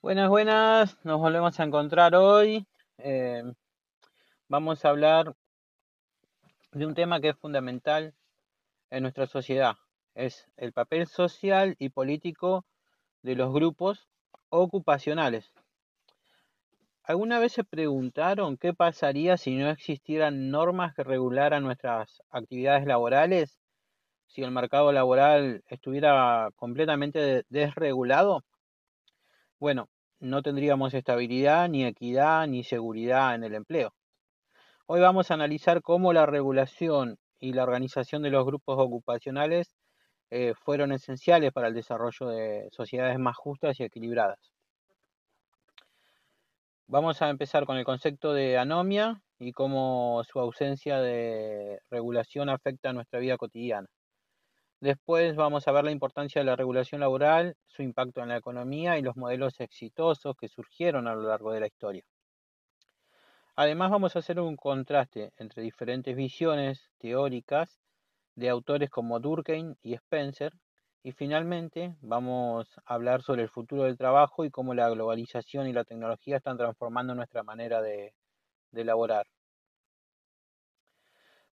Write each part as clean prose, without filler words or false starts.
Buenas, buenas, nos volvemos a encontrar hoy. Eh, Vamos a hablar de un tema que es fundamental en nuestra sociedad. Es el papel social y político de los grupos ocupacionales. ¿Alguna vez se preguntaron qué pasaría si no existieran normas que regularan nuestras actividades laborales? Si el mercado laboral estuviera completamente desregulado. Bueno, no tendríamos estabilidad, ni equidad, ni seguridad en el empleo. Hoy vamos a analizar cómo la regulación y la organización de los grupos ocupacionales fueron esenciales para el desarrollo de sociedades más justas y equilibradas. Vamos a empezar con el concepto de anomia y cómo su ausencia de regulación afecta a nuestra vida cotidiana. Después vamos a ver la importancia de la regulación laboral, su impacto en la economía y los modelos exitosos que surgieron a lo largo de la historia. Además vamos a hacer un contraste entre diferentes visiones teóricas de autores como Durkheim y Spencer. Y finalmente vamos a hablar sobre el futuro del trabajo y cómo la globalización y la tecnología están transformando nuestra manera de laborar.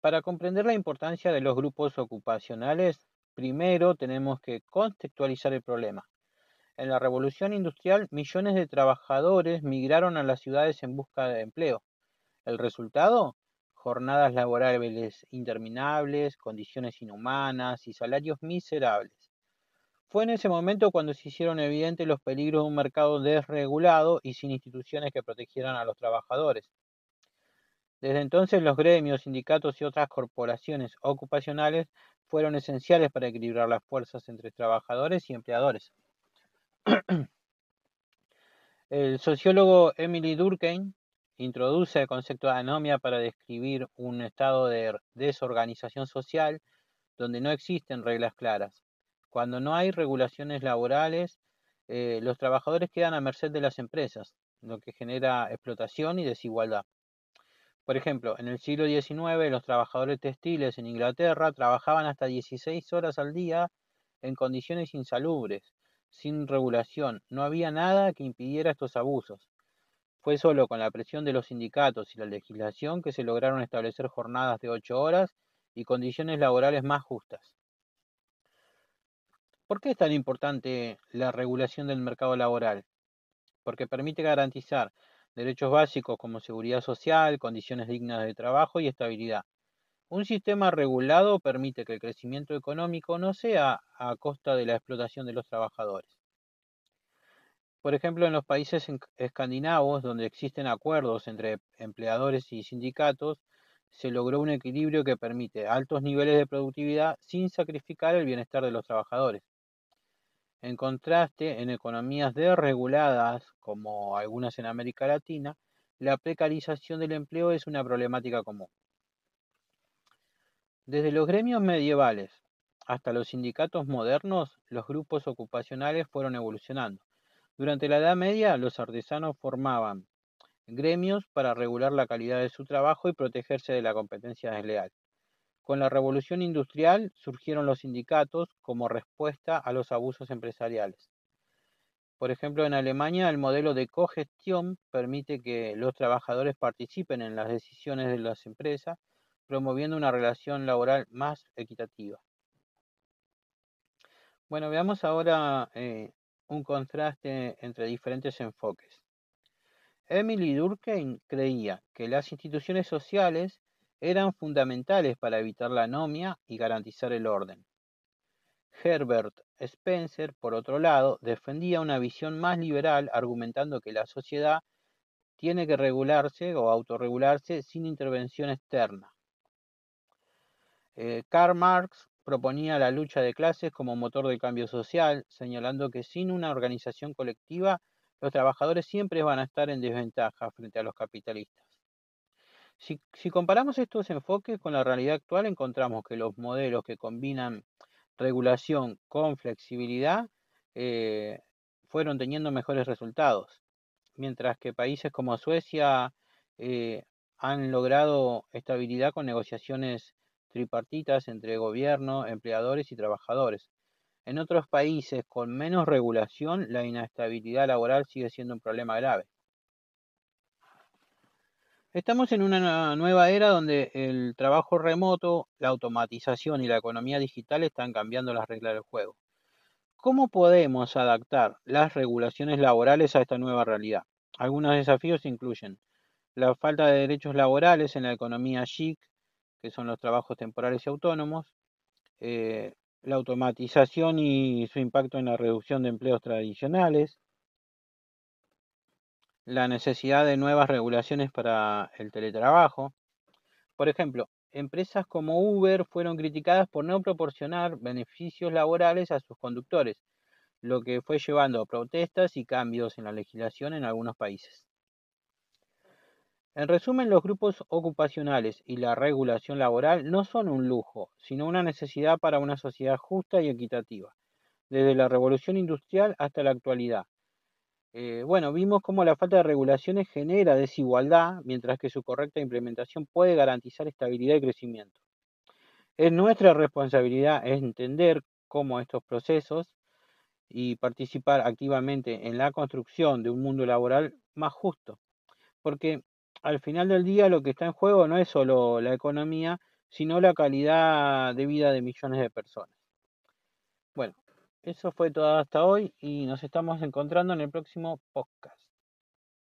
Para comprender la importancia de los grupos ocupacionales, primero tenemos que contextualizar el problema. En la revolución industrial, millones de trabajadores migraron a las ciudades en busca de empleo. El resultado, jornadas laborales interminables, condiciones inhumanas y salarios miserables. Fue en ese momento cuando se hicieron evidentes los peligros de un mercado desregulado y sin instituciones que protegieran a los trabajadores. Desde entonces los gremios, sindicatos y otras corporaciones ocupacionales fueron esenciales para equilibrar las fuerzas entre trabajadores y empleadores. El sociólogo Emily Durkheim introduce el concepto de anomia para describir un estado de desorganización social donde no existen reglas claras. Cuando no hay regulaciones laborales, los trabajadores quedan a merced de las empresas, lo que genera explotación y desigualdad. Por ejemplo, en el siglo XIX los trabajadores textiles en Inglaterra trabajaban hasta 16 horas al día en condiciones insalubres, sin regulación. No había nada que impidiera estos abusos. Fue solo con la presión de los sindicatos y la legislación que se lograron establecer jornadas de 8 horas y condiciones laborales más justas. ¿Por qué es tan importante la regulación del mercado laboral? Porque permite garantizar derechos básicos como seguridad social, condiciones dignas de trabajo y estabilidad. Un sistema regulado permite que el crecimiento económico no sea a costa de la explotación de los trabajadores. Por ejemplo, en los países escandinavos, donde existen acuerdos entre empleadores y sindicatos, se logró un equilibrio que permite altos niveles de productividad sin sacrificar el bienestar de los trabajadores. En contraste, en economías desreguladas, como algunas en América Latina, la precarización del empleo es una problemática común. Desde los gremios medievales hasta los sindicatos modernos, los grupos ocupacionales fueron evolucionando. Durante la Edad Media, los artesanos formaban gremios para regular la calidad de su trabajo y protegerse de la competencia desleal. Con la revolución industrial surgieron los sindicatos como respuesta a los abusos empresariales. Por ejemplo, en Alemania el modelo de cogestión permite que los trabajadores participen en las decisiones de las empresas, promoviendo una relación laboral más equitativa. Bueno, veamos ahora un contraste entre diferentes enfoques. Emily Durkheim creía que las instituciones sociales eran fundamentales para evitar la anomia y garantizar el orden. Herbert Spencer, por otro lado, defendía una visión más liberal, argumentando que la sociedad tiene que regularse o autorregularse sin intervención externa. Karl Marx proponía la lucha de clases como motor del cambio social, señalando que sin una organización colectiva, los trabajadores siempre van a estar en desventaja frente a los capitalistas. Si comparamos estos enfoques con la realidad actual, encontramos que los modelos que combinan regulación con flexibilidad eh, fueron teniendo mejores resultados, mientras que países como Suecia eh, han logrado estabilidad con negociaciones tripartitas entre gobierno, empleadores y trabajadores. En otros países con menos regulación, la inestabilidad laboral sigue siendo un problema grave. Estamos en una nueva era donde el trabajo remoto, la automatización y la economía digital están cambiando las reglas del juego. ¿Cómo podemos adaptar las regulaciones laborales a esta nueva realidad? Algunos desafíos incluyen la falta de derechos laborales en la economía SHIC, que son los trabajos temporales y autónomos, eh, la automatización y su impacto en la reducción de empleos tradicionales, la necesidad de nuevas regulaciones para el teletrabajo. Por ejemplo, empresas como Uber fueron criticadas por no proporcionar beneficios laborales a sus conductores, lo que fue llevando a protestas y cambios en la legislación en algunos países. En resumen, los grupos ocupacionales y la regulación laboral no son un lujo, sino una necesidad para una sociedad justa y equitativa, desde la revolución industrial hasta la actualidad. Bueno, vimos cómo la falta de regulaciones genera desigualdad, mientras que su correcta implementación puede garantizar estabilidad y crecimiento. Es nuestra responsabilidad entender cómo estos procesos y participar activamente en la construcción de un mundo laboral más justo, porque al final del día lo que está en juego no es solo la economía, sino la calidad de vida de millones de personas. Bueno, eso fue todo hasta hoy y nos estamos encontrando en el próximo podcast.